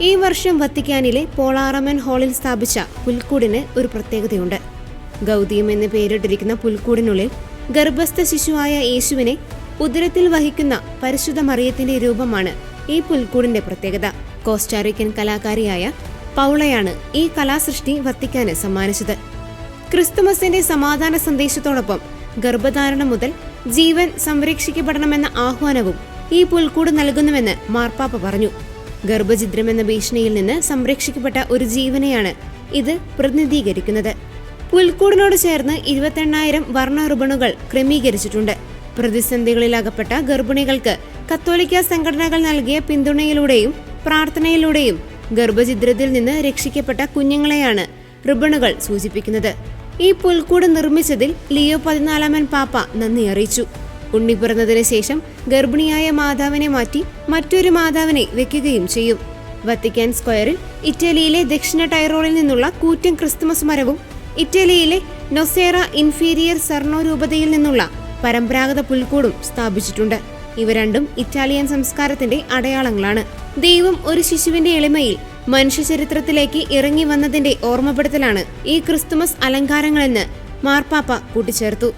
ഈ വർഷം വത്തിക്കാനിലെ പോളാറമൻ ഹാളിൽ സ്ഥാപിച്ച പുൽക്കൂടിന് ഒരു പ്രത്യേകതയുണ്ട്. ഗൗതിയം എന്ന് പേരിട്ടിരിക്കുന്ന പുൽക്കൂടിനുള്ളിൽ ഗർഭസ്ഥ ശിശുവായ യേശുവിനെ ഉദരത്തിൽ വഹിക്കുന്ന പരിശുദ്ധ മറിയത്തിന്റെ രൂപമാണ് ഈ പുൽക്കൂടിന്റെ പ്രത്യേകത. കോസ്റ്റാറിക്കൻ കലാകാരിയായ പൗളയാണ് ഈ കലാസൃഷ്ടി വത്തിക്കാന് സമ്മാനിച്ചത്. ക്രിസ്തുമസിന്റെ സമാധാന സന്ദേശത്തോടൊപ്പം ഗർഭധാരണം മുതൽ ജീവൻ സംരക്ഷിക്കപ്പെടണമെന്ന ആഹ്വാനവും ഈ പുൽക്കൂട് നൽകുന്നുവെന്ന് മാർപ്പാപ്പ പറഞ്ഞു. ഗർഭഛിദ്രം എന്ന ഭീഷണിയിൽ നിന്ന് സംരക്ഷിക്കപ്പെട്ട ഒരു ജീവനെയാണ് ഇത് പ്രതിനിധീകരിക്കുന്നത്. പുൽക്കൂടിനോട് ചേർന്ന് 28,000 വർണ്ണ റിബണുകൾ ക്രമീകരിച്ചിട്ടുണ്ട്. പ്രതിസന്ധികളിലകപ്പെട്ട ഗർഭിണികൾക്ക് കത്തോലിക്ക സംഘടനകൾ നൽകിയ പിന്തുണയിലൂടെയും പ്രാർത്ഥനയിലൂടെയും ഗർഭഛിദ്രത്തിൽ നിന്ന് രക്ഷിക്കപ്പെട്ട കുഞ്ഞുങ്ങളെയാണ് റിബണുകൾ സൂചിപ്പിക്കുന്നത്. ഈ പുൽക്കൂട് നിർമ്മിച്ചതിൽ ലിയോ 14 പാപ്പ നന്ദി അറിയിച്ചു. ഉണ്ണി പിറന്നതിന് ശേഷം ഗർഭിണിയായ മാതാവിനെ മാറ്റി മറ്റൊരു മാതാവിനെ വെക്കുകയും ചെയ്യും. വത്തിക്കാൻ സ്ക്വയറിൽ ഇറ്റലിയിലെ ദക്ഷിണ ടൈറോളിൽ നിന്നുള്ള കൂറ്റൻ ക്രിസ്തുമസ് മരവും ഇറ്റലിയിലെ നൊസേറ ഇൻഫീരിയർ സർണോ രൂപതയിൽ നിന്നുള്ള പരമ്പരാഗത പുൽക്കൂടും സ്ഥാപിച്ചിട്ടുണ്ട്. ഇവ രണ്ടും ഇറ്റാലിയൻ സംസ്കാരത്തിന്റെ അടയാളങ്ങളാണ്. ദൈവം ഒരു ശിശുവിന്റെ എളിമയിൽ മനുഷ്യ ചരിത്രത്തിലേക്ക് ഇറങ്ങി വന്നതിന്റെ ഓർമ്മപ്പെടുത്തലാണ് ഈ ക്രിസ്തുമസ് അലങ്കാരങ്ങളെന്ന് മാർപ്പാപ്പ കൂട്ടിച്ചേർത്തു.